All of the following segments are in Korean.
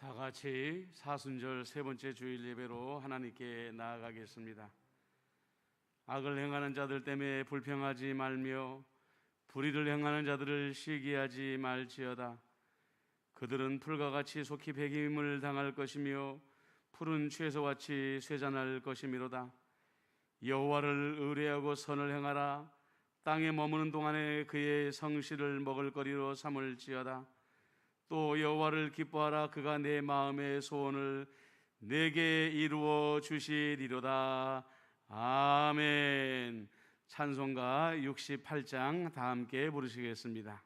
다 같이 사순절 세 번째 주일 예배로 하나님께 나아가겠습니다. 악을 행하는 자들 때문에 불평하지 말며 불의를 행하는 자들을 시기하지 말지어다. 그들은 풀과 같이 속히 배김을 당할 것이며 푸른 취에서같이 쇠잔할 것이미로다. 여호와를 의뢰하고 선을 행하라. 땅에 머무는 동안에 그의 성실을 먹을거리로 삼을지어다. 또 여호와를 기뻐하라. 그가 내 마음의 소원을 내게 이루어 주시리로다. 아멘. 찬송가 68장 다 함께 부르시겠습니다.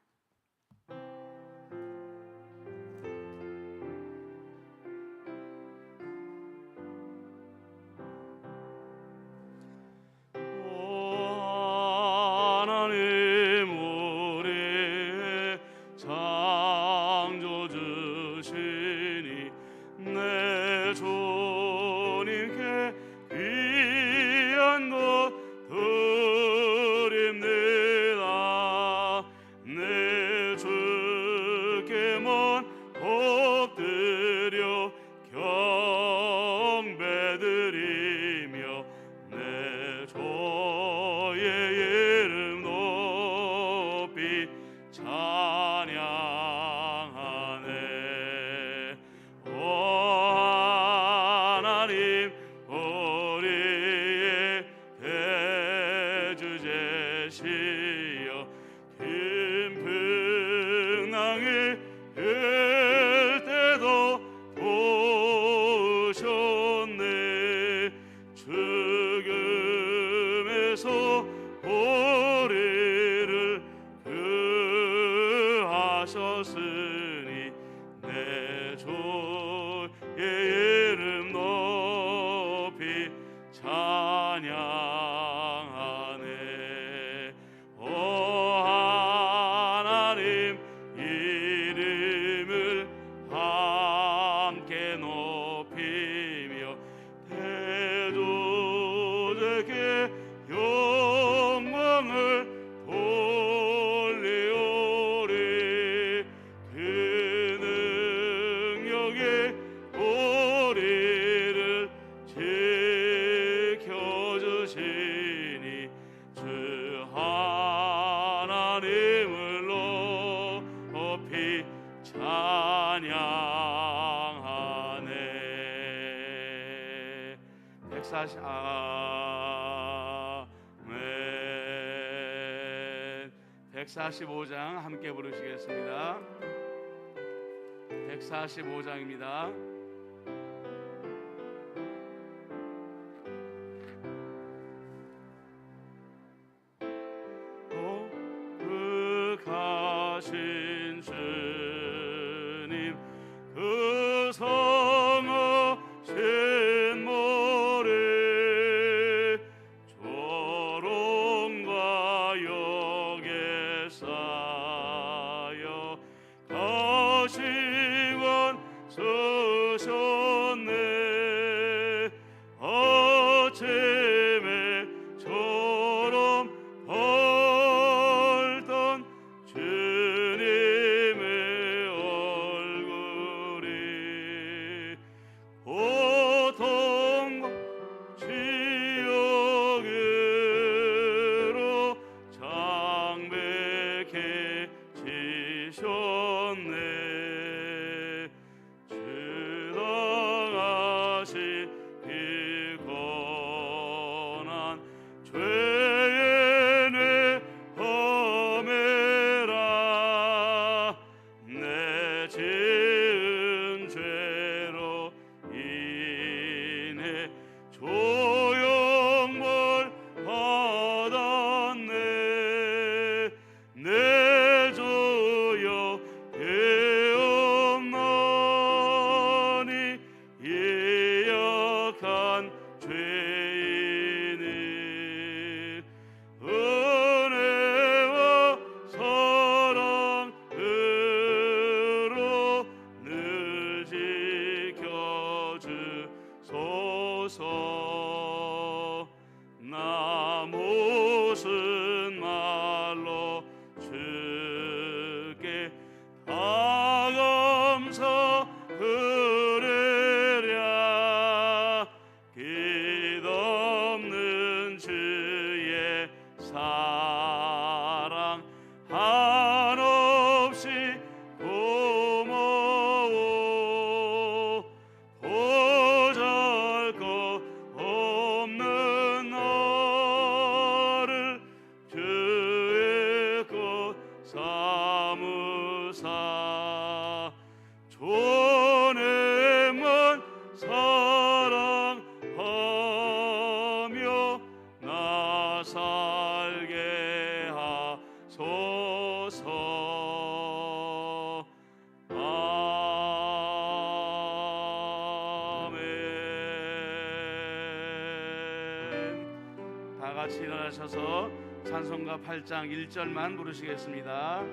아멘. 145장 함께 부르시겠습니다. 145장입니다. 거룩하신 주님 그 성하신 모래 조롱과 욕에 쌓여 가시관 쓰셨네. 아침에 처럼 밝던 주님의 얼굴이 고통과 지옥으로 장백해지셨네. 주당하신 그 고난 죄의 뇌 험해라. 내 지은 죄로 인해 조형벌 받았네. 내 주여 한없이 고마워. 보잘것 없는 나를 주의 것 삼으사 존에만 사랑하며 나 살게 하소서. 아멘. 다 같이 일어나셔서 찬송가 8장 1절만 부르시겠습니다.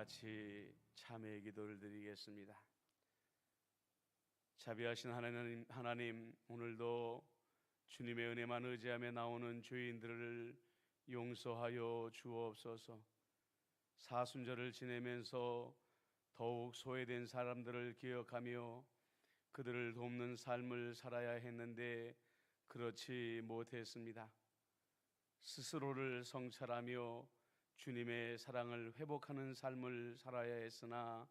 같이 참회의 기도를 드리겠습니다. 자비하신 하나님, 오늘도 주님의 은혜만 의지하며 나오는 죄인들을 용서하여 주옵소서. 사순절을 지내면서 더욱 소외된 사람들을 기억하며 그들을 돕는 삶을 살아야 했는데 그렇지 못했습니다. 스스로를 성찰하며 주님의 사랑을 회복하는 삶을 살아야 했으나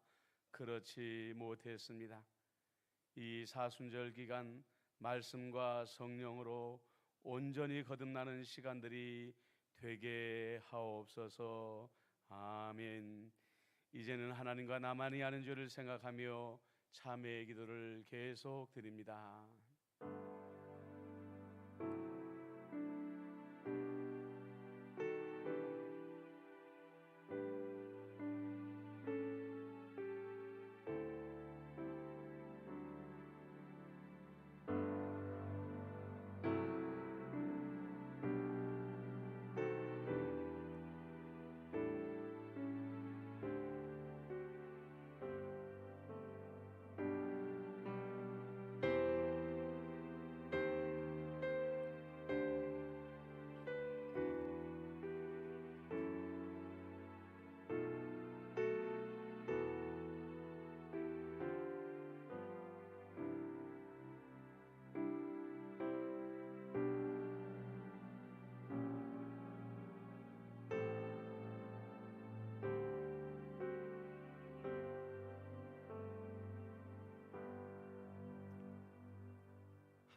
그렇지 못했습니다. 이 사순절 기간 말씀과 성령으로 온전히 거듭나는 시간들이 되게 하옵소서. 아멘. 이제는 하나님과 나만이 아는 죄를 생각하며 참회의 기도를 계속 드립니다.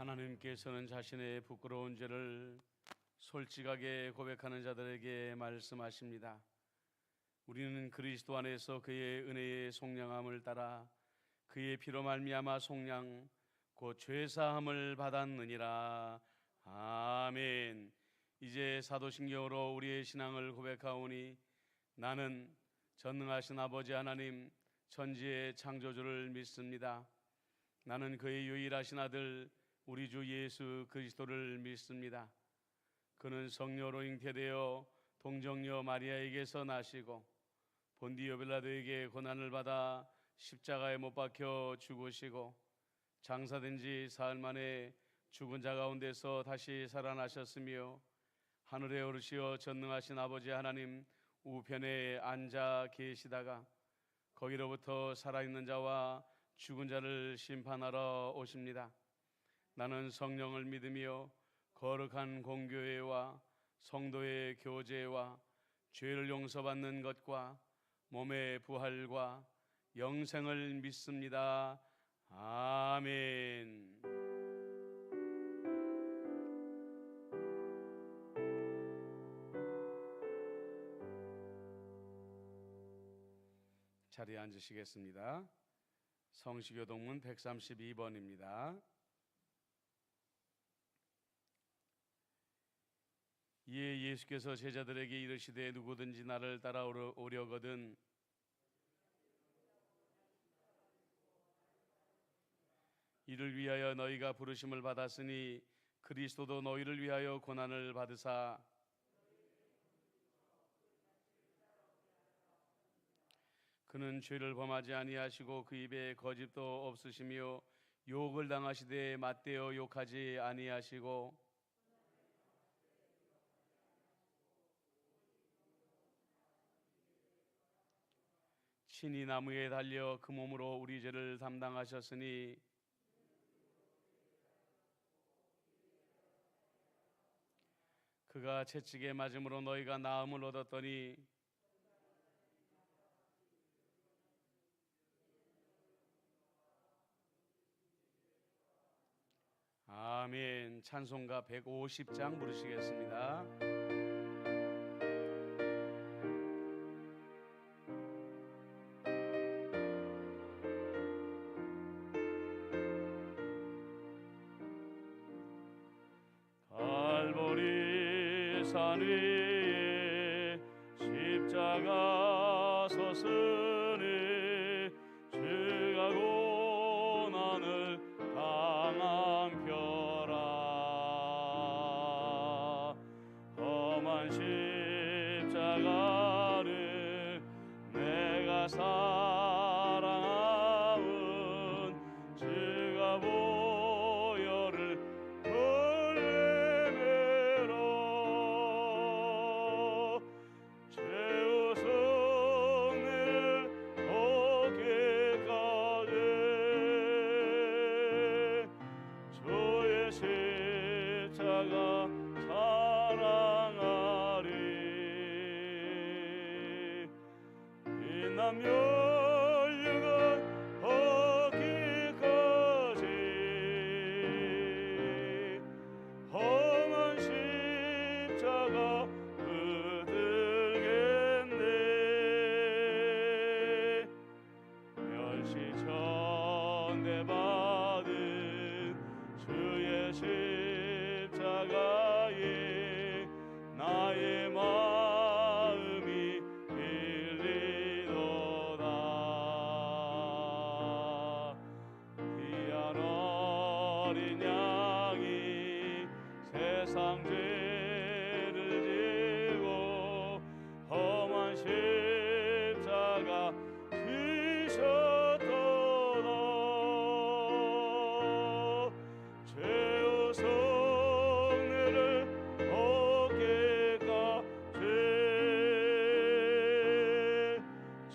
하나님께서는 자신의 부끄러운 죄를 솔직하게 고백하는 자들에게 말씀하십니다. 우리는 그리스도 안에서 그의 은혜의 속량함을 따라 그의 피로 말미암아 속량 곧 죄사함을 받았느니라. 아멘. 이제 사도신경으로 우리의 신앙을 고백하오니 나는 전능하신 아버지 하나님 천지의 창조주를 믿습니다. 나는 그의 유일하신 아들 우리 주 예수 그리스도를 믿습니다. 그는 성령으로 잉태되어 동정녀 마리아에게서 나시고 본디오 빌라도에게 고난을 받아 십자가에 못 박혀 죽으시고 장사된 지 사흘 만에 죽은 자 가운데서 다시 살아나셨으며 하늘에 오르시어 전능하신 아버지 하나님 우편에 앉아 계시다가 거기로부터 살아있는 자와 죽은 자를 심판하러 오십니다. 나는 성령을 믿으며 거룩한 공교회와 성도의 교제와 죄를 용서받는 것과 몸의 부활과 영생을 믿습니다. 아멘. 자리에 앉으시겠습니다. 성시교동문 132번입니다. 이에 예수께서 제자들에게 이르시되 누구든지 나를 따라오려거든 이를 위하여 너희가 부르심을 받았으니 그리스도도 너희를 위하여 고난을 받으사 그는 죄를 범하지 아니하시고 그 입에 거짓도 없으시며 욕을 당하시되 맞대어 욕하지 아니하시고 친히 나무에 달려 그 몸으로 우리 죄를 담당하셨으니 그가 채찍에 맞음으로 너희가 나음을 얻었더니 아멘. 찬송가 150장 부르시겠습니다. 갈보리 산 위에 십자가 섰으니 주가 고난을 당한 표라 험한 십자가를 내가 사랑하은 주가 보혈을 흘리매로 죄의 성례를 얻기까지 주의 십자가 사랑하리 빛나며 영원 얻기까지 험한 십자가 붙들겠네 멸시천대 받은 주의 십자가에 나의 마음이 빌리도다 귀한 어린 양이 세상 죄를 지고 험한 십자가 지셨도다 죄의 성례를 얻기까지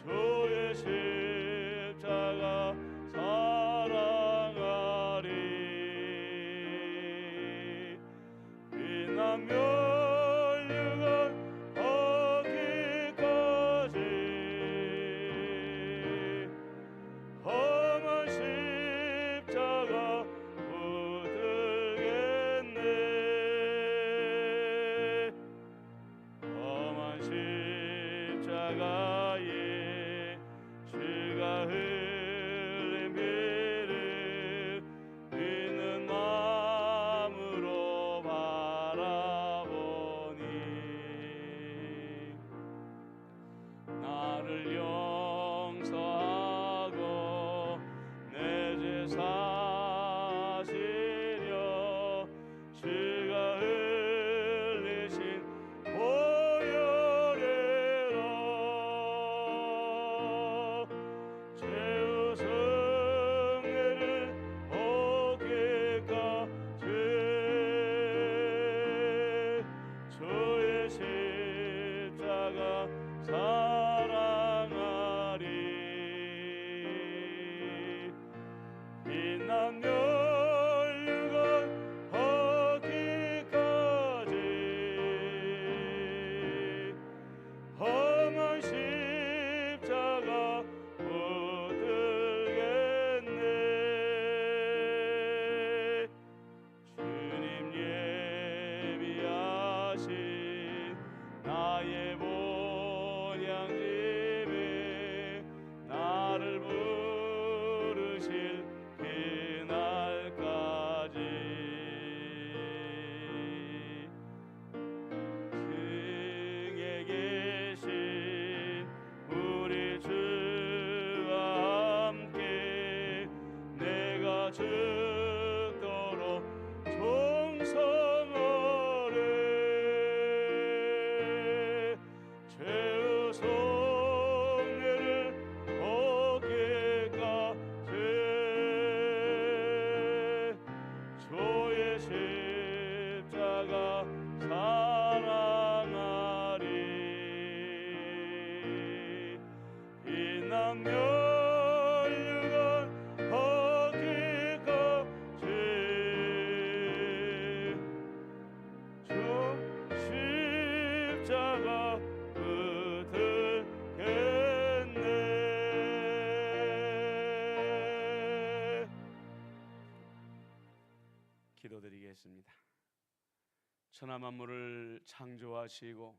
주의 십자가 사랑하리 빛나며 영원 얻기까지 험한 십자가 붙들겠네 험한 십자가에 죄 죽도록 충성하네. 죄의 성례를 얻기까지 주의 십자가 사랑하리. 빛난 멸류관 얻기까지 주 십자가 붙들겠네. 기도드리겠습니다. 천하 만물을 창조하시고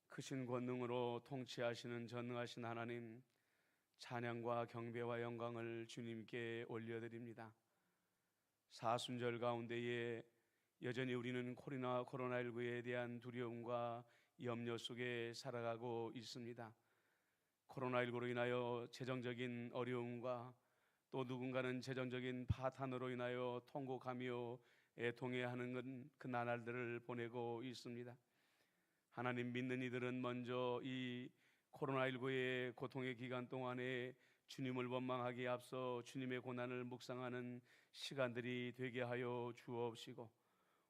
크신 권능으로 통치하시는 전능하신 하나님, 찬양과 경배와 영광을 주님께 올려드립니다. 사순절 가운데에 여전히 우리는 코로나19에 대한 두려움과 염려 속에 살아가고 있습니다. 코로나19로 인하여 재정적인 어려움과 또 누군가는 재정적인 파탄으로 인하여 통곡하며 애통해하는 그 나날들을 보내고 있습니다. 하나님 믿는 이들은 먼저 이 코로나19의 고통의 기간 동안에 주님을 원망하기에 앞서 주님의 고난을 묵상하는 시간들이 되게 하여 주옵시고,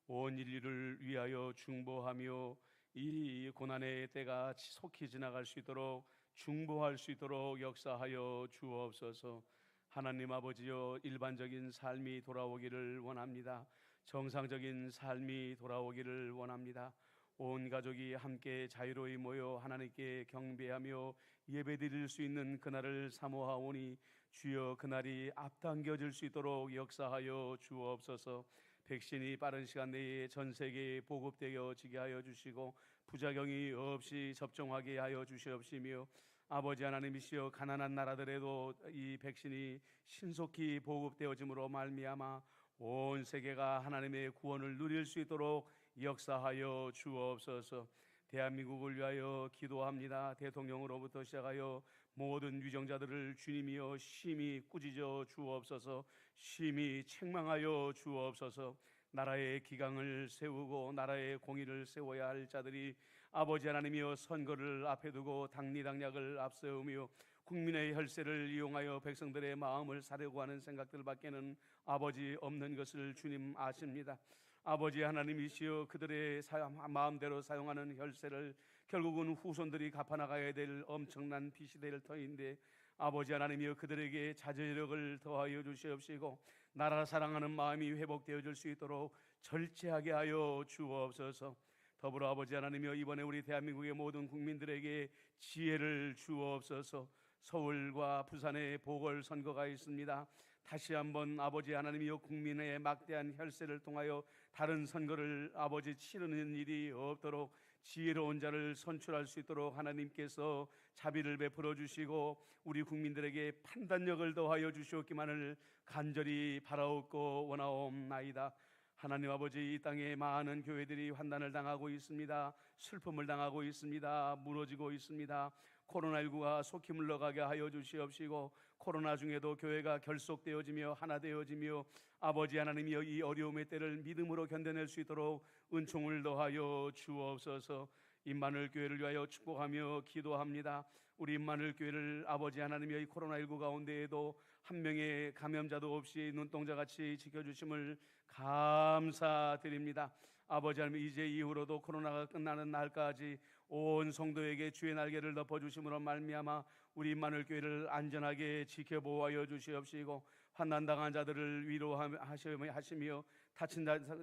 온 인류를 위하여 중보하며 이 고난의 때가 속히 지나갈 수 있도록 중보할 수 있도록 역사하여 주옵소서. 하나님 아버지여, 일반적인 삶이 돌아오기를 원합니다. 정상적인 삶이 돌아오기를 원합니다. 온 가족이 함께 자유로이 모여 하나님께 경배하며 예배드릴 수 있는 그날을 사모하오니 주여, 그날이 앞당겨질 수 있도록 역사하여 주옵소서. 백신이 빠른 시간 내에 전 세계에 보급되어지게 하여 주시고 부작용이 없이 접종하게 하여 주시옵시며, 아버지 하나님이시여, 가난한 나라들에도 이 백신이 신속히 보급되어짐으로 말미암아 온 세계가 하나님의 구원을 누릴 수 있도록 역사하여 주옵소서. 대한민국을 위하여 기도합니다. 대통령으로부터 시작하여 모든 위정자들을 주님이여 심히 꾸짖어 주옵소서. 심히 책망하여 주옵소서. 나라의 기강을 세우고 나라의 공의를 세워야 할 자들이 아버지 하나님이여 선거를 앞에 두고 당리당략을 앞세우며 국민의 혈세를 이용하여 백성들의 마음을 사려고 하는 생각들밖에는 아버지 없는 것을 주님 아십니다. 아버지 하나님이시여, 그들의 마음대로 사용하는 혈세를 결국은 후손들이 갚아나가야 될 엄청난 빚이 될 터인데, 아버지 하나님이여, 그들에게 자제력을 더하여 주시옵시고 나라 사랑하는 마음이 회복되어질 수 있도록 절제하게 하여 주옵소서. 더불어 아버지 하나님이여, 이번에 우리 대한민국의 모든 국민들에게 지혜를 주옵소서. 서울과 부산에 보궐선거가 있습니다. 다시 한번 아버지 하나님이여, 국민의 막대한 혈세를 통하여 다른 선거를 아버지 치르는 일이 없도록 지혜로운 자를 선출할 수 있도록 하나님께서 자비를 베풀어 주시고 우리 국민들에게 판단력을 더하여 주시옵기만을 간절히 바라옵고 원하옵나이다. 하나님 아버지, 이 땅에 많은 교회들이 환난을 당하고 있습니다. 슬픔을 당하고 있습니다. 무너지고 있습니다. 코로나19가 속히 물러가게 하여 주시옵시고 코로나 중에도 교회가 결속되어지며 하나 되어지며 아버지 하나님이여, 이 어려움의 때를 믿음으로 견뎌낼 수 있도록 은총을 더하여 주옵소서. 임마누엘 교회를 위하여 축복하며 기도합니다. 우리 임마누엘 교회를 아버지 하나님이여, 이 코로나19 가운데에도 한 명의 감염자도 없이 눈동자같이 지켜주심을 감사드립니다. 아버지 하나님, 이제 이후로도 코로나가 끝나는 날까지 온 성도에게 주의 날개를 덮어주심으로 말미암아 우리 임마누엘 교회를 안전하게 지켜보호하여 주시옵시고 환난당한 자들을 위로하시며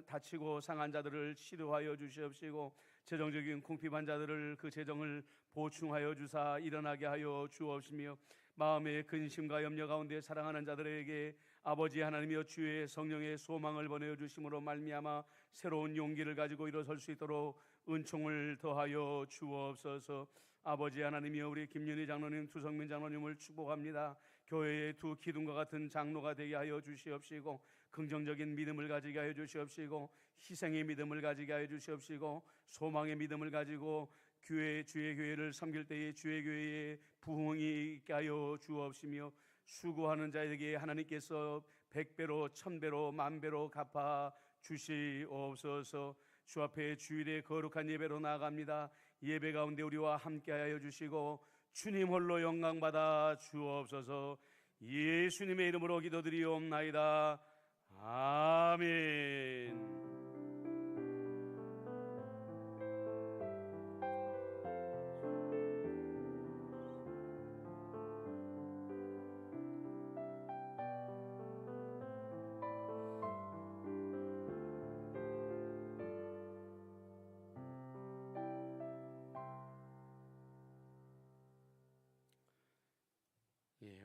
다치고 상한 자들을 치료하여 주시옵시고 재정적인 궁핍한 자들을 그 재정을 보충하여 주사 일어나게 하여 주옵시며 마음의 근심과 염려 가운데 사랑하는 자들에게 아버지 하나님이여, 주의 성령의 소망을 보내주심으로 말미암아 새로운 용기를 가지고 일어설 수 있도록 은총을 더하여 주옵소서. 아버지 하나님이여, 우리 김윤희 장로님, 두성민 장로님을 축복합니다. 교회의 두 기둥과 같은 장로가 되게 하여 주시옵시고 긍정적인 믿음을 가지게 하여 주시옵시고 희생의 믿음을 가지게 하여 주시옵시고 소망의 믿음을 가지고 주의 교회를 섬길 때에 주의 교회에 부흥이 있게 하여 주옵시며, 수고하는 자에게 하나님께서 100배로 1000배로 만배로 갚아 주시옵소서. 주 앞에 주일에 거룩한 예배로 나아갑니다. 예배 가운데 우리와 함께하여 주시고 주님 홀로 영광 받아 주옵소서. 예수님의 이름으로 기도드리옵나이다. 아멘.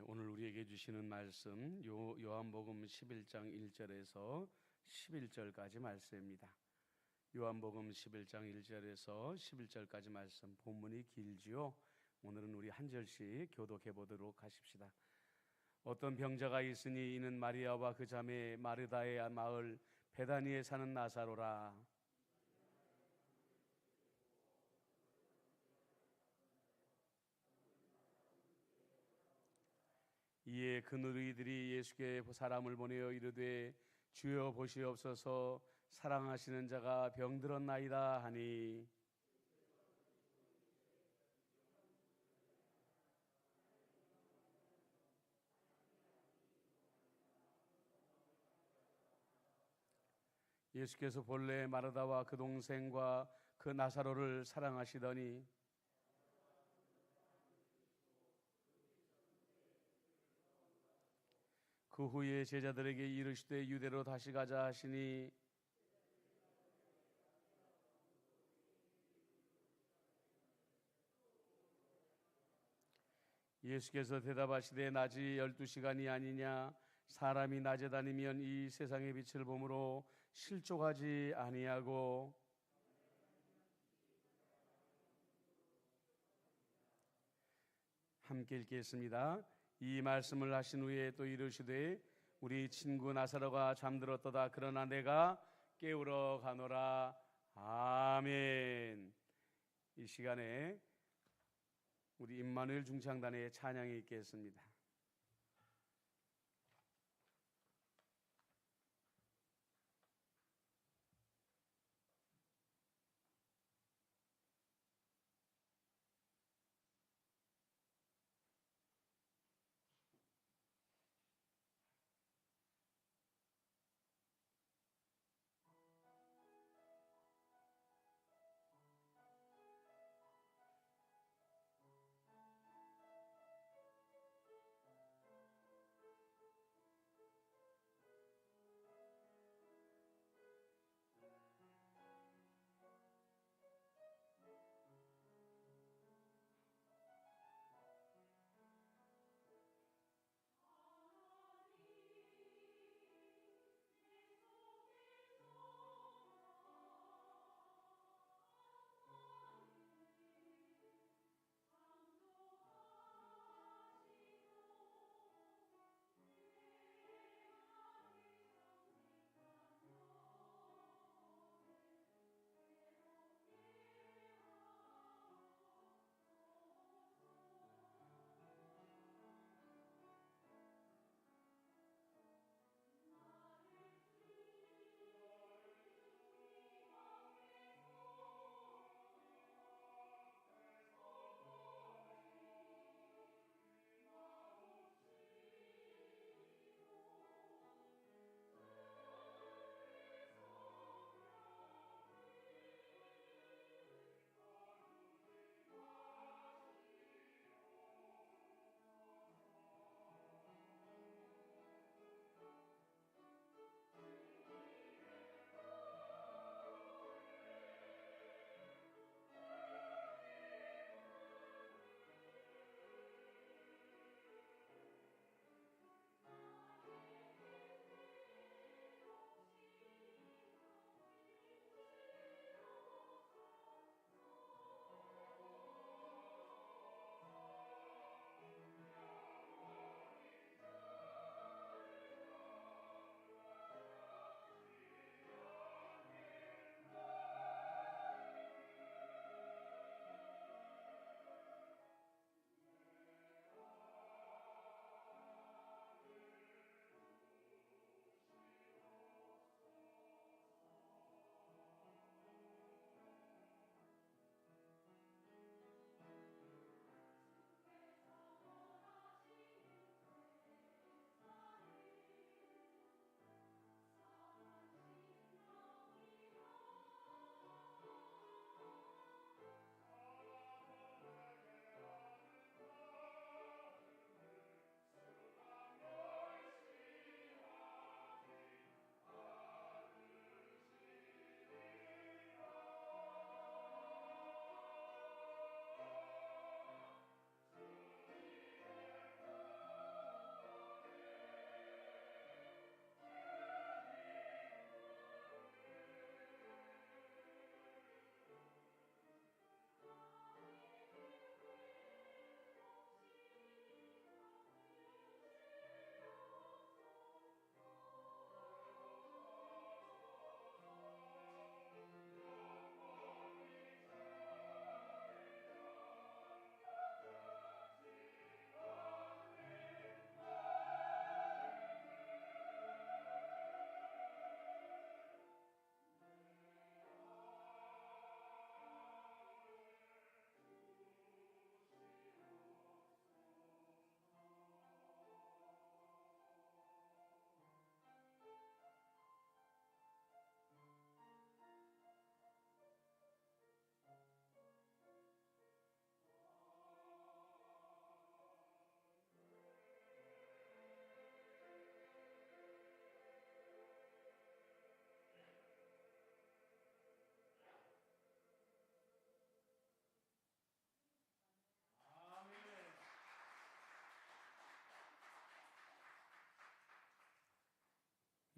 오늘 우리에게 주시는 말씀 요한복음 11장 1절에서 11절까지 말씀입니다. 요한복음 11장 1절에서 11절까지 말씀, 본문이 길지요. 오늘은 우리 한 절씩 교독해 보도록 하십시다. 어떤 병자가 있으니 이는 마리아와 그 자매 마르다의 마을 베다니에 사는 나사로라. 이에 그 누이들이 예수께 사람을 보내어 이르되 주여 보시옵소서, 사랑하시는 자가 병들었나이다 하니, 예수께서 본래 마르다와 그 동생과 그 나사로를 사랑하시더니 그 후에 제자들에게 이르시되 유대로 다시 가자 하시니, 예수께서 대답하시되 낮이 12시간이 아니냐? 사람이 낮에 다니면 이 세상의 빛을 보므로 실족하지 아니하고, 함께 읽겠습니다. 이 말씀을 하신 후에 또 이르시되 우리 친구 나사로가 잠들었도다. 그러나 내가 깨우러 가노라. 아멘. 이 시간에 우리 임마누엘 중창단의 찬양이 있겠습니다.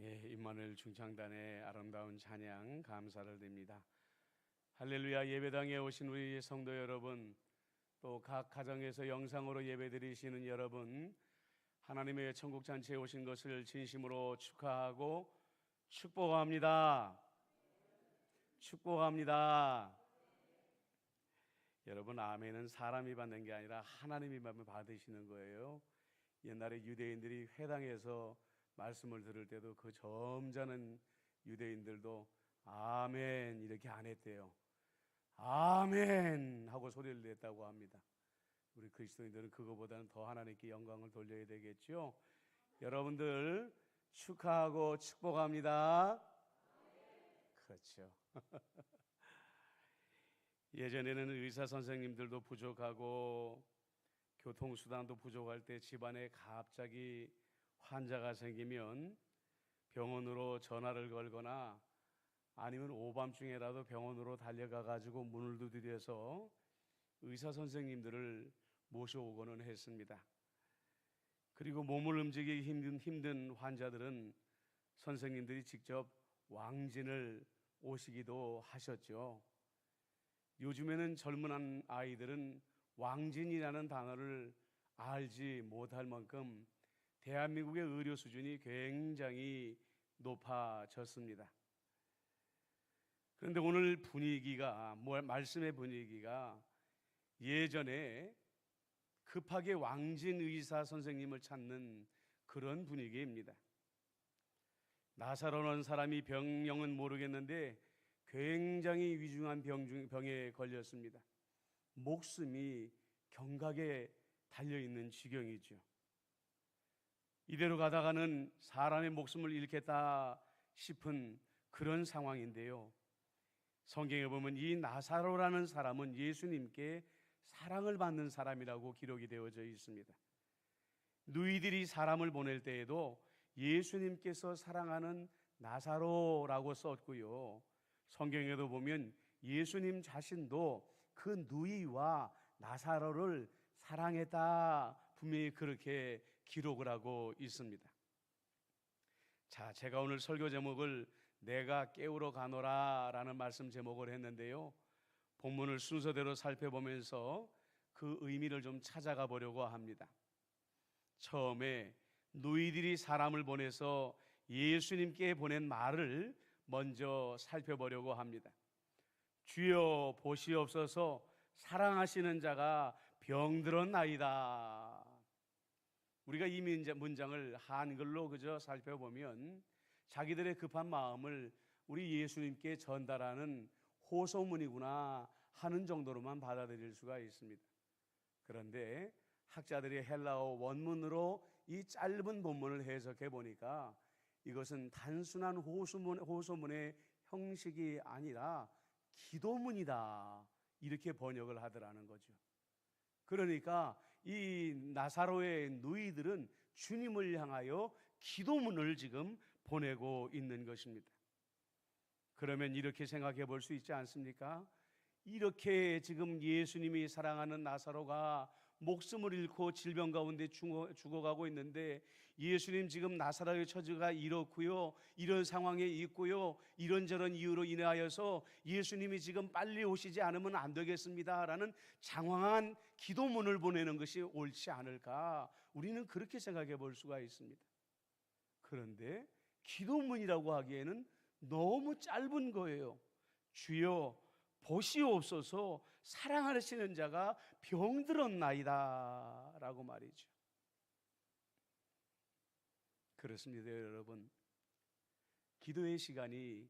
임마누엘 중창단의 아름다운 찬양 감사를 드립니다. 할렐루야. 예배당에 오신 우리 성도 여러분, 또 각 가정에서 영상으로 예배드리시는 여러분, 하나님의 천국 잔치에 오신 것을 진심으로 축하하고 축복합니다. 축복합니다. 여러분, 아멘은 사람이 받는 게 아니라 하나님이 받으시는 거예요. 옛날에 유대인들이 회당에서 말씀을 들을 때도 그 점잖은 유대인들도 아멘 이렇게 안 했대요. 아멘 하고 소리를 냈다고 합니다. 우리 그리스도인들은 그거보다는 더 하나님께 영광을 돌려야 되겠죠. 여러분들 축하하고 축복합니다. 그렇죠. 예전에는 의사 선생님들도 부족하고 교통수단도 부족할 때 집안에 갑자기 환자가 생기면 병원으로 전화를 걸거나 아니면 오밤중에라도 병원으로 달려가 가지고 문을 두드려서 의사 선생님들을 모셔오고는 했습니다. 그리고 몸을 움직이기 힘든 환자들은 선생님들이 직접 왕진을 오시기도 하셨죠. 요즘에는 젊은 아이들은 왕진이라는 단어를 알지 못할 만큼 대한민국의 의료 수준이 굉장히 높아졌습니다. 그런데 오늘 분위기가, 말씀의 분위기가 예전에 급하게 왕진 의사 선생님을 찾는 그런 분위기입니다. 나사로라는 사람이 병명은 모르겠는데 굉장히 위중한 병에 걸렸습니다. 목숨이 경각에 달려있는 지경이죠. 이대로 가다가는 사람의 목숨을 잃겠다 싶은 그런 상황인데요, 성경에 보면 이 나사로라는 사람은 예수님께 사랑을 받는 사람이라고 기록이 되어져 있습니다. 누이들이 사람을 보낼 때에도 예수님께서 사랑하는 나사로라고 썼고요, 성경에도 보면 예수님 자신도 그 누이와 나사로를 사랑했다, 분명히 그렇게 기록을 하고 있습니다. 자, 제가 오늘 설교 제목을 내가 깨우러 가노라 라는 말씀 제목을 했는데요, 본문을 순서대로 살펴보면서 그 의미를 좀 찾아가 보려고 합니다. 처음에 누이들이 사람을 보내서 예수님께 보낸 말을 먼저 살펴보려고 합니다. 주여 보시옵소서, 사랑하시는 자가 병들었나이다. 우리가 이 문장을 한글로 그저 살펴보면 자기들의 급한 마음을 우리 예수님께 전달하는 호소문이구나 하는 정도로만 받아들일 수가 있습니다. 그런데 학자들이 헬라어 원문으로 이 짧은 본문을 해석해 보니까 이것은 단순한 호소문의 형식이 아니라 기도문이다, 이렇게 번역을 하더라는 거죠. 그러니까 이 나사로의 누이들은 주님을 향하여 기도문을 지금 보내고 있는 것입니다. 그러면 이렇게 생각해 볼 수 있지 않습니까? 이렇게 지금 예수님이 사랑하는 나사로가 목숨을 잃고 질병 가운데 죽어가고 있는데 예수님 지금 나사로의 처지가 이렇고요, 이런 상황에 있고요, 이런저런 이유로 인하여서 예수님이 지금 빨리 오시지 않으면 안 되겠습니다 라는 장황한 기도문을 보내는 것이 옳지 않을까, 우리는 그렇게 생각해 볼 수가 있습니다. 그런데 기도문이라고 하기에는 너무 짧은 거예요. 주여 보시옵소서, 사랑하시는 자가 병들었나이다 라고 말이죠. 그렇습니다, 여러분. 기도의 시간이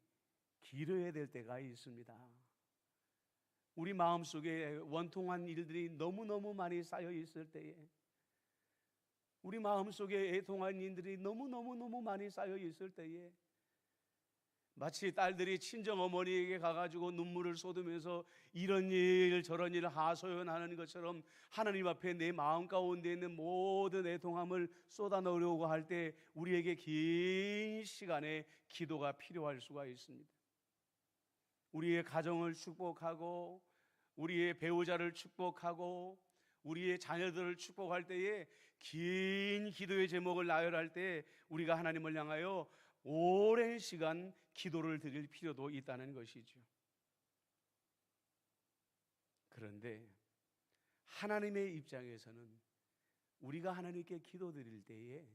길어야 될 때가 있습니다. 우리 마음속에 원통한 일들이 너무너무 많이 쌓여 있을 때에, 우리 마음속에 애통한 일들이 너무너무 많이 쌓여 있을 때에, 마치 딸들이 친정 어머니에게 가가지고 눈물을 쏟으면서 이런 일 저런 일 하소연하는 것처럼 하나님 앞에 내 마음 가운데 있는 모든 애통함을 쏟아넣으려고 할 때 우리에게 긴 시간의 기도가 필요할 수가 있습니다. 우리의 가정을 축복하고 우리의 배우자를 축복하고 우리의 자녀들을 축복할 때에 긴 기도의 제목을 나열할 때 우리가 하나님을 향하여 오랜 시간 기도를 드릴 필요도 있다는 것이죠. 그런데 하나님의 입장에서는 우리가 하나님께 기도드릴 때에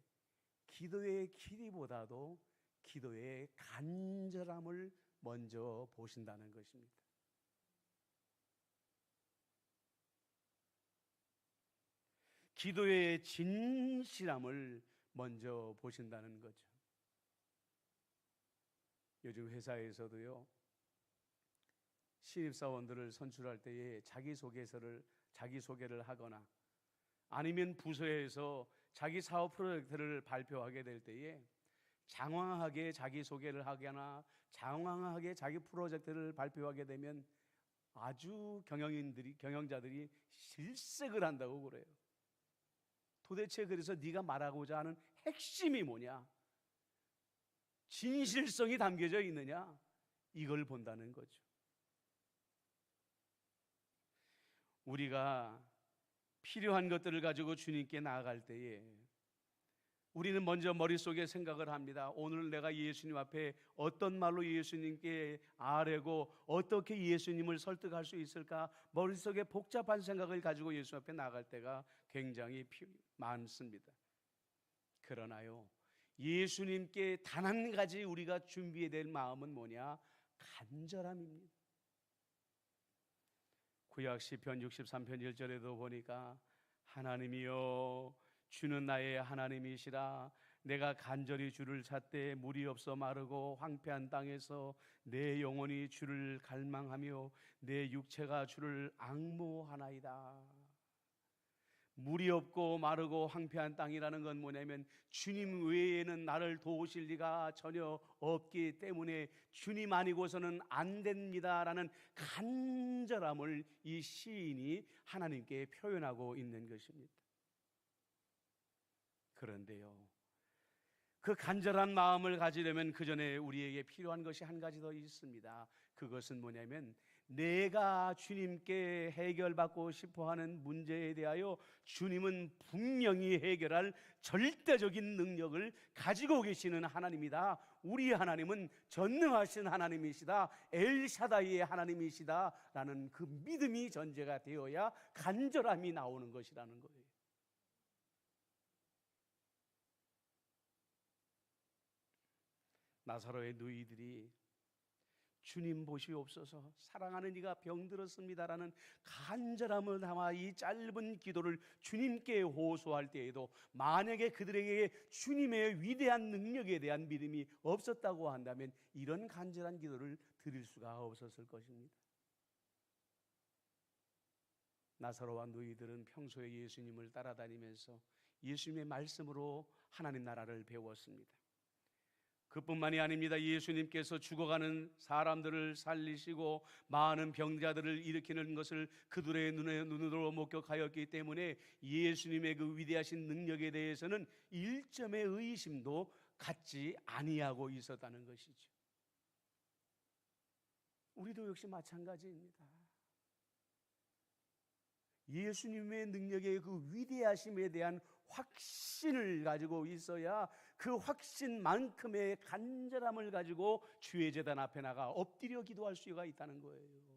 기도의 길이보다도 기도의 간절함을 먼저 보신다는 것입니다. 기도의 진실함을 먼저 보신다는 거죠. 요즘 회사에서도요, 신입사원들을 선출할 때에 자기소개를 하거나 아니면 부서에서 자기 사업 프로젝트를 발표하게 될 때에 장황하게 자기소개를 하거나 장황하게 자기 프로젝트를 발표하게 되면 아주 경영자들이 실색을 한다고 그래요. 도대체 그래서 네가 말하고자 하는 핵심이 뭐냐? 진실성이 담겨져 있느냐? 이걸 본다는 거죠. 우리가 필요한 것들을 가지고 주님께 나아갈 때에 우리는 먼저 머릿속에 생각을 합니다. 오늘 내가 예수님 앞에 어떤 말로 예수님께 아뢰고 어떻게 예수님을 설득할 수 있을까? 머릿속에 복잡한 생각을 가지고 예수 앞에 나갈 때가 굉장히 많습니다. 그러나요, 예수님께 단 한 가지 우리가 준비해야 될 마음은 뭐냐? 간절함입니다. 구약 시편 63편 1절에도 보니까 하나님이여 주는 나의 하나님이시라. 내가 간절히 주를 찾되 물이 없어 마르고 황폐한 땅에서 내 영혼이 주를 갈망하며 내 육체가 주를 앙모하나이다. 물이 없고 마르고 황폐한 땅이라는 건 뭐냐면 주님 외에는 나를 도우실 리가 전혀 없기 때문에 주님 아니고서는 안 됩니다라는 간절함을 이 시인이 하나님께 표현하고 있는 것입니다. 그런데요, 그 간절한 마음을 가지려면 그 전에 우리에게 필요한 것이 한 가지 더 있습니다. 그것은 뭐냐면 내가 주님께 해결받고 싶어하는 문제에 대하여 주님은 분명히 해결할 절대적인 능력을 가지고 계시는 하나님이다. 우리 하나님은 전능하신 하나님이시다. 엘샤다이의 하나님이시다 라는 그 믿음이 전제가 되어야 간절함이 나오는 것이라는 거예요. 나사로의 누이들이 주님 보시옵소서 사랑하는 이가 병들었습니다라는 간절함을 담아 이 짧은 기도를 주님께 호소할 때에도 만약에 그들에게 주님의 위대한 능력에 대한 믿음이 없었다고 한다면 이런 간절한 기도를 드릴 수가 없었을 것입니다. 나사로와 누이들은 평소에 예수님을 따라다니면서 예수님의 말씀으로 하나님 나라를 배웠습니다. 그뿐만이 아닙니다. 예수님께서 죽어가는 사람들을 살리시고 많은 병자들을 일으키는 것을 그들의 눈으로 목격하였기 때문에 예수님의 그 위대하신 능력에 대해서는 일점의 의심도 갖지 아니하고 있었다는 것이죠. 우리도 역시 마찬가지입니다. 예수님의 능력의 그 위대하심에 대한 확신을 가지고 있어야 그 확신만큼의 간절함을 가지고 주의 제단 앞에 나가 엎드려 기도할 수가 있다는 거예요.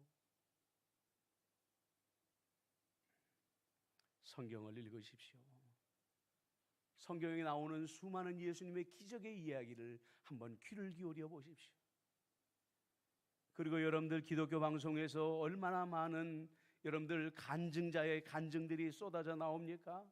성경을 읽으십시오. 성경에 나오는 수많은 예수님의 기적의 이야기를 한번 귀를 기울여 보십시오. 그리고 여러분들 기독교 방송에서 얼마나 많은 여러분들 간증자의 간증들이 쏟아져 나옵니까?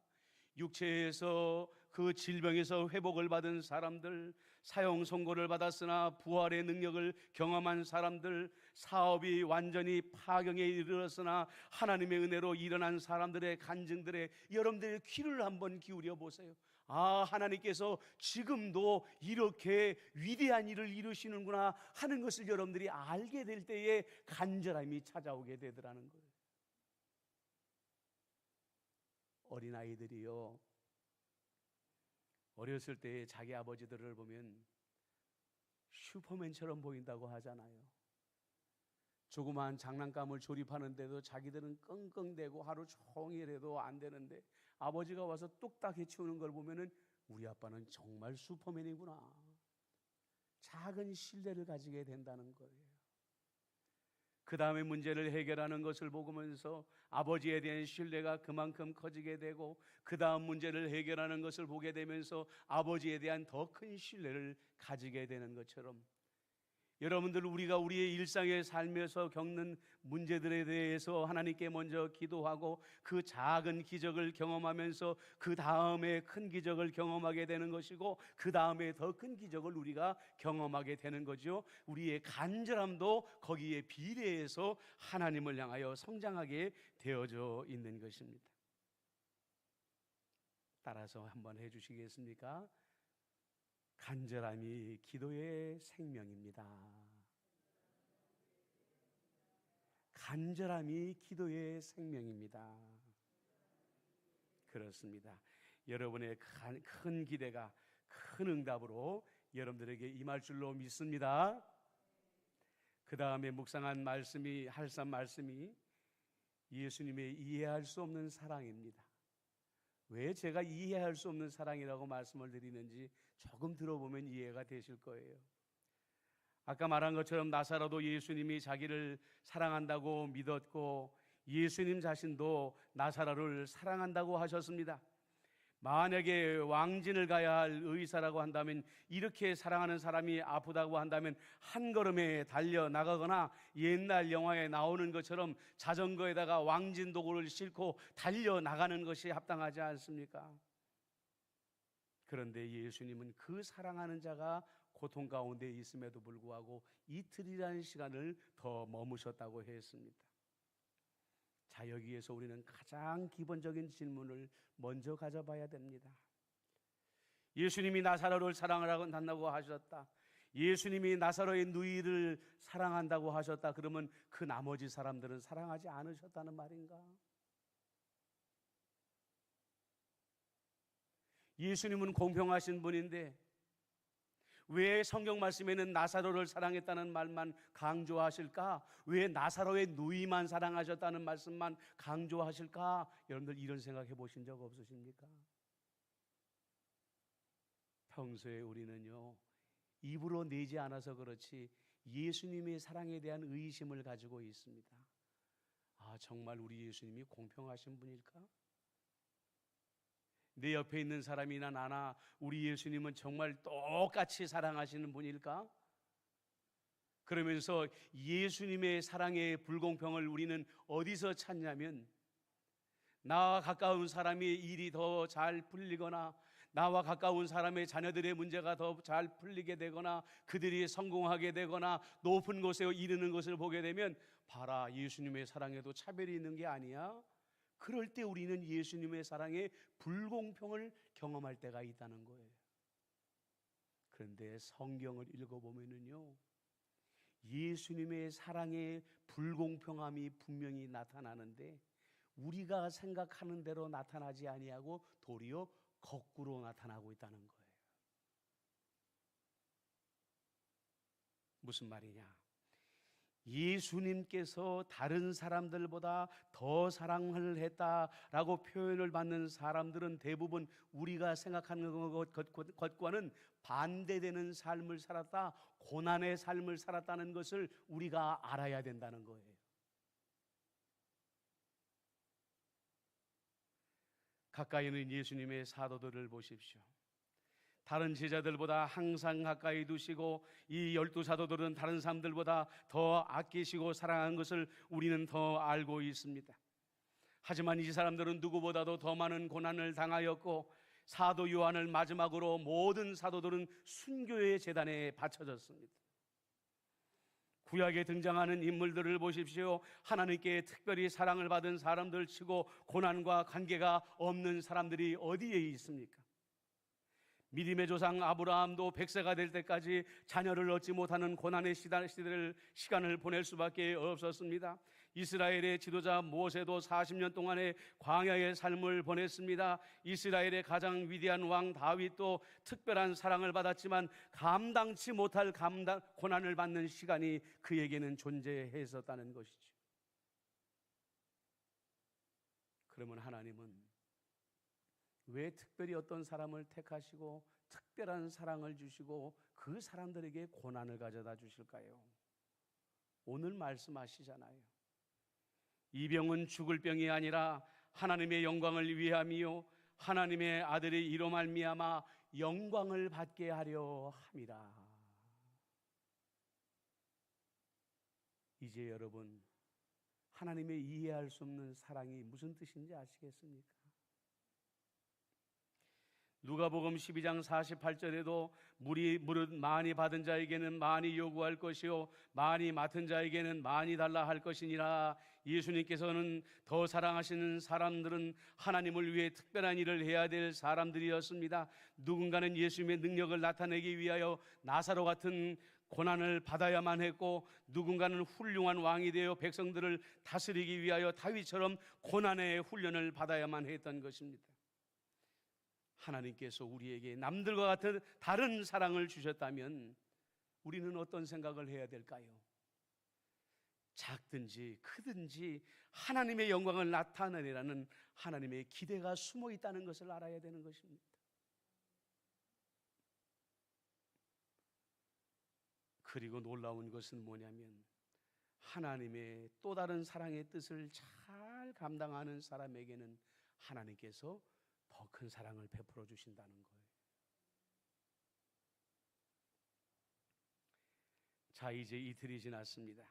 육체에서 그 질병에서 회복을 받은 사람들, 사형 선고를 받았으나 부활의 능력을 경험한 사람들, 사업이 완전히 파경에 이르렀으나 하나님의 은혜로 일어난 사람들의 간증들에 여러분들의 귀를 한번 기울여 보세요. 아, 하나님께서 지금도 이렇게 위대한 일을 이루시는구나 하는 것을 여러분들이 알게 될 때에 간절함이 찾아오게 되더라는 거예요. 어린아이들이요, 어렸을 때 자기 아버지들을 보면 슈퍼맨처럼 보인다고 하잖아요. 조그마한 장난감을 조립하는데도 자기들은 끙끙대고 하루 종일 해도 안 되는데 아버지가 와서 뚝딱 해치우는 걸 보면은 우리 아빠는 정말 슈퍼맨이구나. 작은 신뢰를 가지게 된다는 거예요. 그 다음에 문제를 해결하는 것을 보면서 아버지에 대한 신뢰가 그만큼 커지게 되고, 그 다음 문제를 해결하는 것을 보게 되면서 아버지에 대한 더 큰 신뢰를 가지게 되는 것처럼, 여러분들, 우리가 우리의 일상의 삶에서 겪는 문제들에 대해서 하나님께 먼저 기도하고 그 작은 기적을 경험하면서 그 다음에 큰 기적을 경험하게 되는 것이고, 그 다음에 더 큰 기적을 우리가 경험하게 되는 거죠. 우리의 간절함도 거기에 비례해서 하나님을 향하여 성장하게 되어져 있는 것입니다. 따라서 한번 해주시겠습니까? 간절함이 기도의 생명입니다. 간절함이 기도의 생명입니다. 그렇습니다. 여러분의 큰 기대가 큰 응답으로 여러분들에게 임할 줄로 믿습니다. 그 다음에 묵상한 말씀이, 할산 말씀이 예수님의 이해할 수 없는 사랑입니다. 왜 제가 이해할 수 없는 사랑이라고 말씀을 드리는지 조금 들어보면 이해가 되실 거예요. 아까 말한 것처럼 나사로도 예수님이 자기를 사랑한다고 믿었고, 예수님 자신도 나사로를 사랑한다고 하셨습니다. 만약에 왕진을 가야 할 의사라고 한다면, 이렇게 사랑하는 사람이 아프다고 한다면 한 걸음에 달려나가거나, 옛날 영화에 나오는 것처럼 자전거에다가 왕진 도구를 싣고 달려나가는 것이 합당하지 않습니까? 그런데 예수님은 그 사랑하는 자가 고통 가운데 있음에도 불구하고 이틀이라는 시간을 더 머무셨다고 했습니다. 자, 여기에서 우리는 가장 기본적인 질문을 먼저 가져봐야 됩니다. 예수님이 나사로를 사랑한다고 하셨다. 예수님이 나사로의 누이를 사랑한다고 하셨다. 그러면 그 나머지 사람들은 사랑하지 않으셨다는 말인가? 예수님은 공평하신 분인데 왜 성경 말씀에는 나사로를 사랑했다는 말만 강조하실까? 왜 나사로의 누이만 사랑하셨다는 말씀만 강조하실까? 여러분들 이런 생각해 보신 적 없으십니까? 평소에 우리는요, 입으로 내지 않아서 그렇지 예수님의 사랑에 대한 의심을 가지고 있습니다. 아, 정말 우리 예수님이 공평하신 분일까? 내 옆에 있는 사람이나 나나 우리 예수님은 정말 똑같이 사랑하시는 분일까? 그러면서 예수님의 사랑의 불공평을 우리는 어디서 찾냐면, 나와 가까운 사람의 일이 더 잘 풀리거나, 나와 가까운 사람의 자녀들의 문제가 더 잘 풀리게 되거나, 그들이 성공하게 되거나 높은 곳에 이르는 것을 보게 되면, 봐라, 예수님의 사랑에도 차별이 있는 게 아니야? 그럴 때 우리는 예수님의 사랑의 불공평을 경험할 때가 있다는 거예요. 그런데 성경을 읽어보면요, 예수님의 사랑의 불공평함이 분명히 나타나는데 우리가 생각하는 대로 나타나지 아니하고 도리어 거꾸로 나타나고 있다는 거예요. 무슨 말이냐? 예수님께서 다른 사람들보다 더 사랑을 했다라고 표현을 받는 사람들은 대부분 우리가 생각하는 것과는 반대되는 삶을 살았다, 고난의 삶을 살았다는 것을 우리가 알아야 된다는 거예요. 가까이 있는 예수님의 사도들을 보십시오. 다른 제자들보다 항상 가까이 두시고, 이 12사도들은 다른 사람들보다 더 아끼시고 사랑한 것을 우리는 더 알고 있습니다. 하지만 이 사람들은 누구보다도 더 많은 고난을 당하였고, 사도 요한을 마지막으로 모든 사도들은 순교의 제단에 바쳐졌습니다. 구약에 등장하는 인물들을 보십시오. 하나님께 특별히 사랑을 받은 사람들 치고 고난과 관계가 없는 사람들이 어디에 있습니까? 믿음의 조상 아브라함도 100세가 될 때까지 자녀를 얻지 못하는 고난의 시간을 보낼 수밖에 없었습니다. 이스라엘의 지도자 모세도 40년 동안의 광야의 삶을 보냈습니다. 이스라엘의 가장 위대한 왕 다윗도 특별한 사랑을 받았지만 감당치 못할 고난을 받는 시간이 그에게는 존재했었다는 것이죠. 그러면 하나님은 왜 특별히 어떤 사람을 택하시고 특별한 사랑을 주시고 그 사람들에게 고난을 가져다 주실까요? 오늘 말씀하시잖아요. 이 병은 죽을 병이 아니라 하나님의 영광을 위함이요 하나님의 아들의 이로 말미암아 영광을 받게 하려 함이라. 이제 여러분, 하나님의 이해할 수 없는 사랑이 무슨 뜻인지 아시겠습니까? 누가복음 12장 48절에도 무릇 많이 받은 자에게는 많이 요구할 것이요 많이 맡은 자에게는 많이 달라 할 것이니라. 예수님께서는 더 사랑하시는 사람들은 하나님을 위해 특별한 일을 해야 될 사람들이었습니다. 누군가는 예수님의 능력을 나타내기 위하여 나사로 같은 고난을 받아야만 했고, 누군가는 훌륭한 왕이 되어 백성들을 다스리기 위하여 다윗처럼 고난의 훈련을 받아야만 했던 것입니다. 하나님께서 우리에게 남들과 같은 다른 사랑을 주셨다면 우리는 어떤 생각을 해야 될까요? 작든지 크든지 하나님의 영광을 나타내라는 하나님의 기대가 숨어 있다는 것을 알아야 되는 것입니다. 그리고 놀라운 것은 뭐냐면 하나님의 또 다른 사랑의 뜻을 잘 감당하는 사람에게는 하나님께서 더 큰 사랑을 베풀어 주신다는 거예요. 자, 이제 이틀이 지났습니다.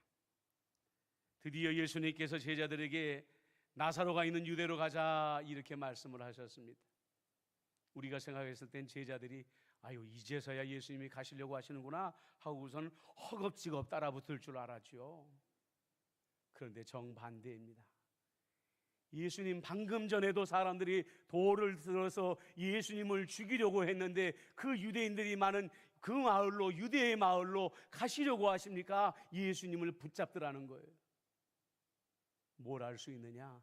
드디어 예수님께서 제자들에게 나사로가 있는 유대로 가자 이렇게 말씀을 하셨습니다. 우리가 생각했을 땐 제자들이 아유 이제서야 예수님이 가시려고 하시는구나 하고선 허겁지겁 따라붙을 줄 알았죠. 그런데 정반대입니다. 예수님 방금 전에도 사람들이 돌을 들어서 예수님을 죽이려고 했는데 그 유대인들이 많은 그 마을로, 유대의 마을로 가시려고 하십니까? 예수님을 붙잡더라는 거예요. 뭘 알 수 있느냐?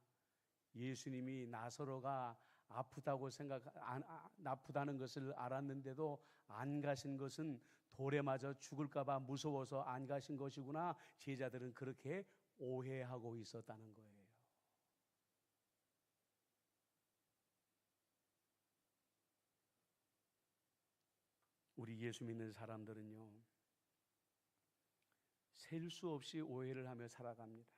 예수님이 나사로가 아프다는 것을 알았는데도 안 가신 것은 돌에 맞아 죽을까 봐 무서워서 안 가신 것이구나. 제자들은 그렇게 오해하고 있었다는 거예요. 우리 예수 믿는 사람들은요, 셀 수 없이 오해를 하며 살아갑니다.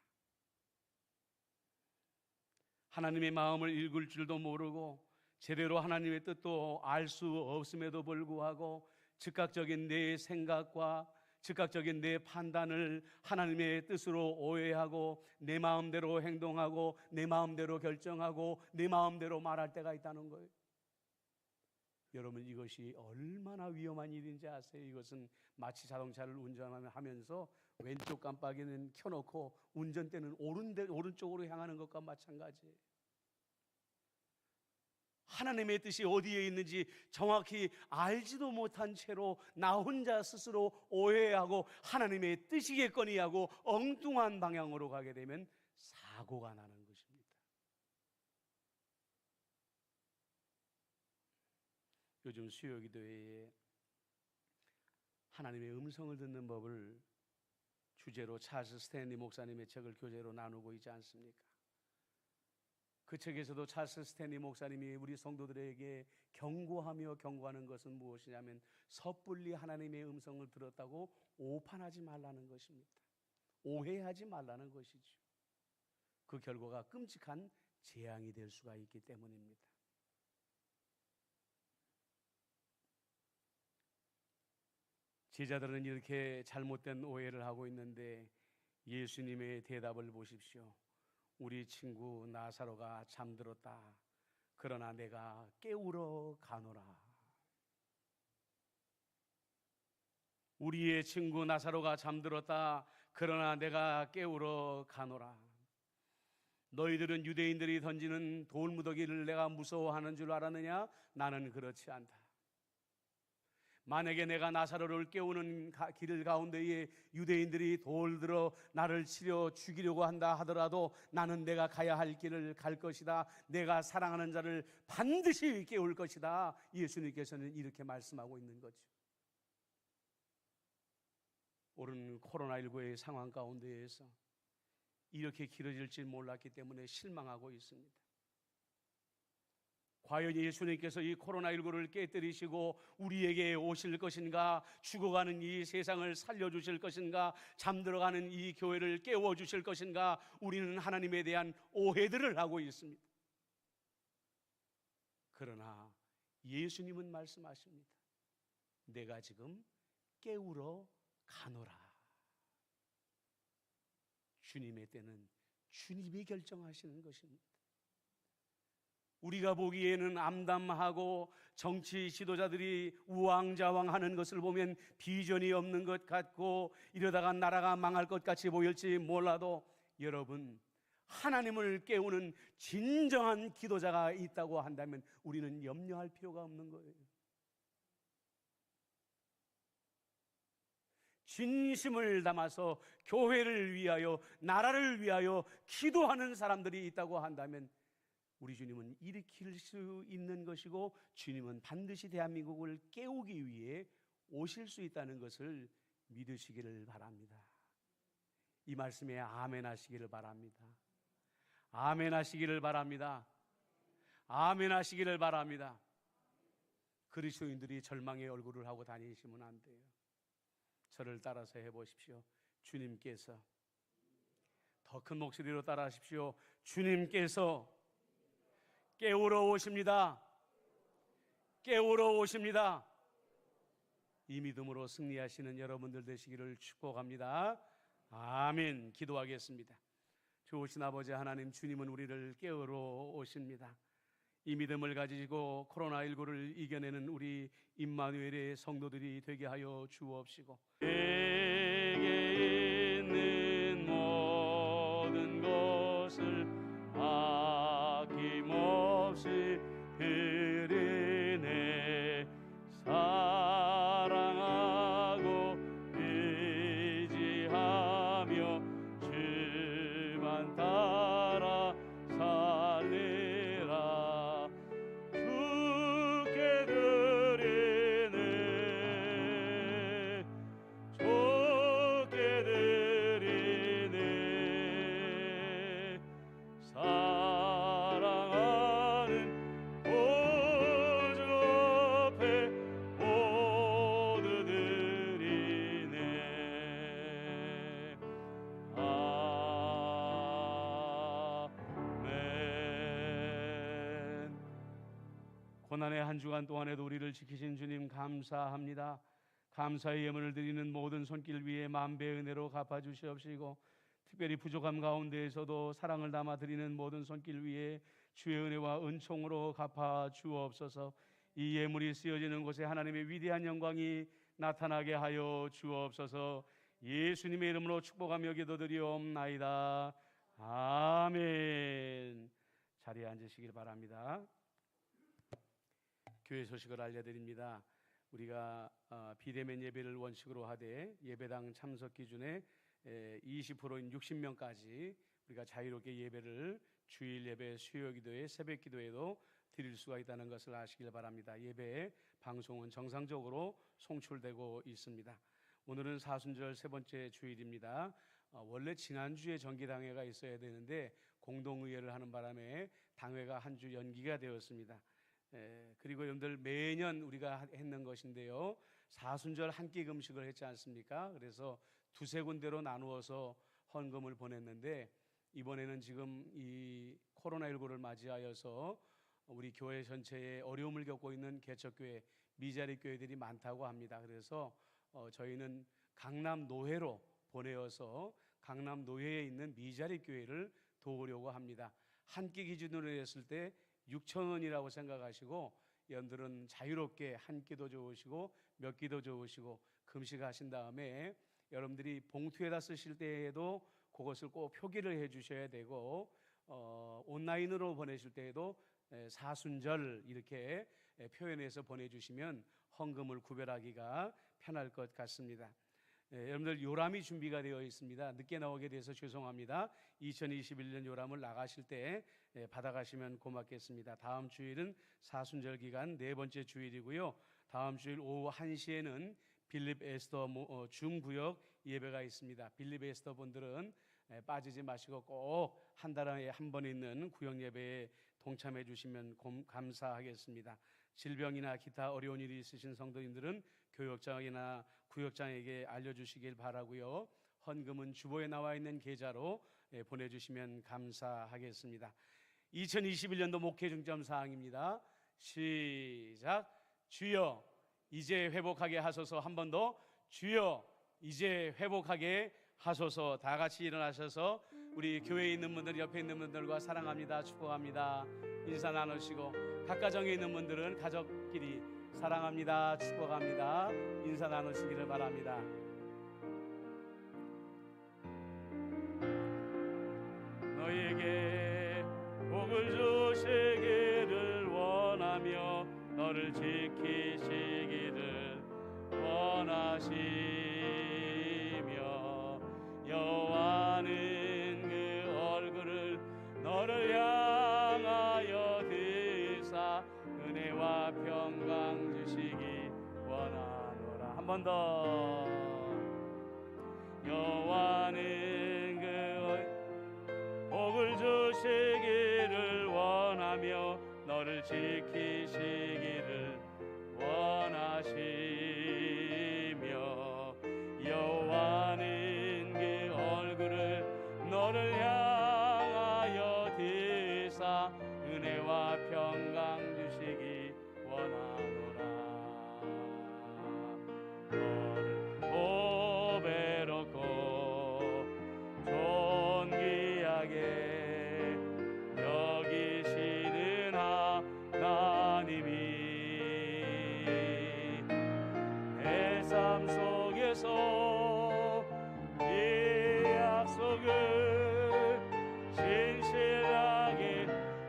하나님의 마음을 읽을 줄도 모르고 제대로 하나님의 뜻도 알 수 없음에도 불구하고 즉각적인 내 생각과 즉각적인 내 판단을 하나님의 뜻으로 오해하고 내 마음대로 행동하고 내 마음대로 결정하고 내 마음대로 말할 때가 있다는 거예요. 여러분, 이것이 얼마나 위험한 일인지 아세요? 이것은 마치 자동차를 운전하면서 왼쪽 깜빡이는 켜놓고 운전대는 오른쪽으로 향하는 것과 마찬가지예요. 하나님의 뜻이 어디에 있는지 정확히 알지도 못한 채로 나 혼자 스스로 오해하고 하나님의 뜻이겠거니 하고 엉뚱한 방향으로 가게 되면 사고가 나는 것입니다. 요즘 수요기도회에 하나님의 음성을 듣는 법을 주제로 찰스 스탠리 목사님의 책을 교재로 나누고 있지 않습니까? 그 책에서도 찰스 스탠리 목사님이 우리 성도들에게 경고하는 것은 무엇이냐면 섣불리 하나님의 음성을 들었다고 오판하지 말라는 것입니다. 오해하지 말라는 것이죠. 그 결과가 끔찍한 재앙이 될 수가 있기 때문입니다. 제자들은 이렇게 잘못된 오해를 하고 있는데 예수님의 대답을 보십시오. 우리 친구 나사로가 잠들었다. 그러나 내가 깨우러 가노라. 우리의 친구 나사로가 잠들었다. 그러나 내가 깨우러 가노라. 너희들은 유대인들이 던지는 돌무더기를 내가 무서워하는 줄 알았느냐? 나는 그렇지 않다. 만약에 내가 나사로를 깨우는 길 가운데에 유대인들이 돌 들어 나를 치려 죽이려고 한다 하더라도 나는 내가 가야 할 길을 갈 것이다. 내가 사랑하는 자를 반드시 깨울 것이다. 예수님께서는 이렇게 말씀하고 있는 거죠. 오늘 코로나19의 상황 가운데에서 이렇게 길어질 줄 몰랐기 때문에 실망하고 있습니다. 과연 예수님께서 이 코로나19를 깨뜨리시고 우리에게 오실 것인가? 죽어가는 이 세상을 살려주실 것인가? 잠들어가는 이 교회를 깨워주실 것인가? 우리는 하나님에 대한 오해들을 하고 있습니다. 그러나 예수님은 말씀하십니다. 내가 지금 깨우러 가노라. 주님의 때는 주님이 결정하시는 것입니다. 우리가 보기에는 암담하고 정치 지도자들이 우왕좌왕하는 것을 보면 비전이 없는 것 같고 이러다가 나라가 망할 것 같이 보일지 몰라도 여러분, 하나님을 깨우는 진정한 기도자가 있다고 한다면 우리는 염려할 필요가 없는 거예요. 진심을 담아서 교회를 위하여, 나라를 위하여 기도하는 사람들이 있다고 한다면 우리 주님은 일으킬 수 있는 것이고, 주님은 반드시 대한민국을 깨우기 위해 오실 수 있다는 것을 믿으시기를 바랍니다. 이 말씀에 아멘 하시기를 바랍니다. 아멘 하시기를 바랍니다. 아멘 하시기를 바랍니다. 그리스도인들이 절망의 얼굴을 하고 다니시면 안 돼요. 저를 따라서 해보십시오. 주님께서, 더 큰 목소리로 따라하십시오. 주님께서 깨우러 오십니다. 깨우러 오십니다. 이 믿음으로 승리하시는 여러분들 되시기를 축복합니다. 아멘. 기도하겠습니다. 좋으신 아버지 하나님, 주님은 우리를 깨우러 오십니다. 이 믿음을 가지고 코로나19를 이겨내는 우리 임마누엘의 성도들이 되게 하여 주옵시고, 내게 있는 모든 것을 아낌없이 드리네. 사랑하고 의지하며 주만 따라 살리라. 주께 드리네. 주께 드리네. 사랑하는 구주 앞에 모두 드리네. 아멘. 고난의 한 주간 동안에도 우리를 지키신 주님 감사합니다. 감사의 예물을 드리는 모든 손길 위에 만배의 은혜로 갚아주시옵시고, 특별히 부족함 가운데에서도 사랑을 담아 드리는 모든 손길 위에 주의 은혜와 은총으로 갚아 주옵소서. 이 예물이 쓰여지는 곳에 하나님의 위대한 영광이 나타나게 하여 주옵소서. 예수님의 이름으로 축복하며 기도드리옵나이다. 아멘. 자리에 앉으시길 바랍니다. 교회 소식을 알려드립니다. 우리가 비대면 예배를 원칙으로 하되 예배당 참석 기준에 20%인 60명까지 우리가 자유롭게 예배를 주일 예배, 수요 기도회, 새벽 기도회도 드릴 수가 있다는 것을 아시길 바랍니다. 예배 방송은 정상적으로 송출되고 있습니다. 오늘은 사순절 세 번째 주일입니다. 원래 지난주에 정기당회가 있어야 되는데 공동의회를 하는 바람에 당회가 한 주 연기가 되었습니다. 그리고 여러분들 매년 우리가 했는 것인데요, 사순절 한 끼 금식을 했지 않습니까? 그래서 두세 군데로 나누어서 헌금을 보냈는데, 이번에는 지금 이 코로나19를 맞이하여서 우리 교회 전체에 어려움을 겪고 있는 개척교회, 미자립 교회들이 많다고 합니다. 그래서 저희는 강남 노회로 보내어서 강남 노회에 있는 미자립 교회를 도우려고 합니다. 한 끼 기준으로 했을 때 6,000원이라고 생각하시고, 여러분들은 자유롭게 한 끼도 좋으시고 몇 끼도 좋으시고 금식하신 다음에 여러분들이 봉투에다 쓰실 때에도 그것을 꼭 표기를 해 주셔야 되고, 온라인으로 보내실 때에도 사순절 이렇게 표현해서 보내주시면 헌금을 구별하기가 편할 것 같습니다. 여러분들 요람이 준비가 되어 있습니다. 늦게 나오게 돼서 죄송합니다. 2021년 요람을 나가실 때 받아가시면 고맙겠습니다. 다음 주일은 사순절 기간 네 번째 주일이고요. 다음 주일 오후 1시에는 빌립 에스더 중구역 예배가 있습니다. 빌립 에스더 분들은 빠지지 마시고 꼭 한 달에 한 번 있는 구역 예배에 동참해 주시면 감사하겠습니다. 질병이나 기타 어려운 일이 있으신 성도님들은 교역장이나 구역장에게 알려주시길 바라고요. 헌금은 주보에 나와 있는 계좌로 보내주시면 감사하겠습니다. 2021년도 목회 중점 사항입니다. 시작. 주여 이제 회복하게 하소서. 한 번 더. 주여 이제 회복하게 하소서. 다 같이 일어나셔서 우리 교회에 있는 분들, 옆에 있는 분들과 사랑합니다, 축복합니다 인사 나누시고, 각 가정에 있는 분들은 가족끼리 사랑합니다, 축복합니다 인사 나누시기를 바랍니다. 너에게 복을 주시기를 원하며 너를 지키시기를 원하시며, 여호와는 그 얼굴을 너를 향하여 드사 은혜와 평강 주시기 원하노라. 한 번 더. 여호와는 그 복을 주시기를 원하며 너를 지키시기를 원하시며, 여호와는 그 얼굴을 너를 향하여 드사 은혜와 평강 주시기 원하노라. 너를 보배롭고 존귀하게 여기시는 하나님이 내 삶 속에서 이 약속을 신실하게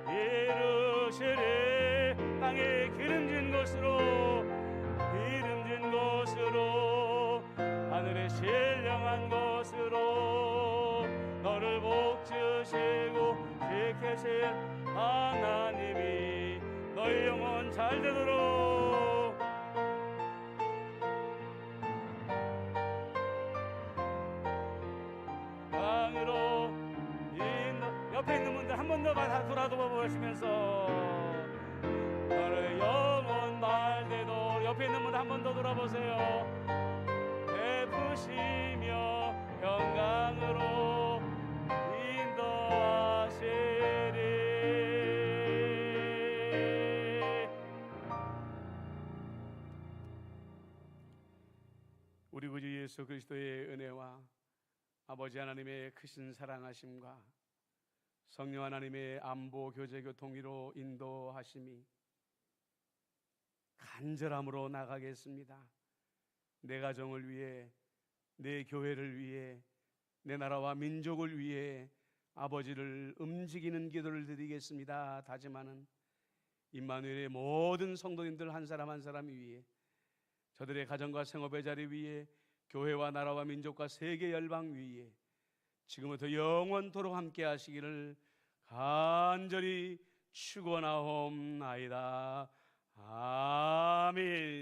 이루시리. 땅에 기름진 곳으로 하늘에 신령한 곳으로 너를 복주시고 지키실 하나님이 너의 영혼 잘 되도록 땅으로 옆에 있는 분들 한 번 더 돌아보시면서 너를 영원 말대도 옆에 있는 분들 한 번 더 돌아보세요. 베푸시며 평강으로 인도하시리. 우리 구주 예수 그리스도의 은혜와 아버지 하나님의 크신 사랑하심과 성령 하나님의 안보 교제 교통위로 인도하심이 간절함으로 나가겠습니다. 내 가정을 위해, 내 교회를 위해, 내 나라와 민족을 위해 아버지를 움직이는 기도를 드리겠습니다. 다짐하는 임마누엘의 모든 성도님들 한 사람 한 사람 위해, 저들의 가정과 생업의 자리 위에, 교회와 나라와 민족과 세계 열방 위에 지금부터 영원토록 함께 하시기를 간절히 축원하옵나이다. 아멘.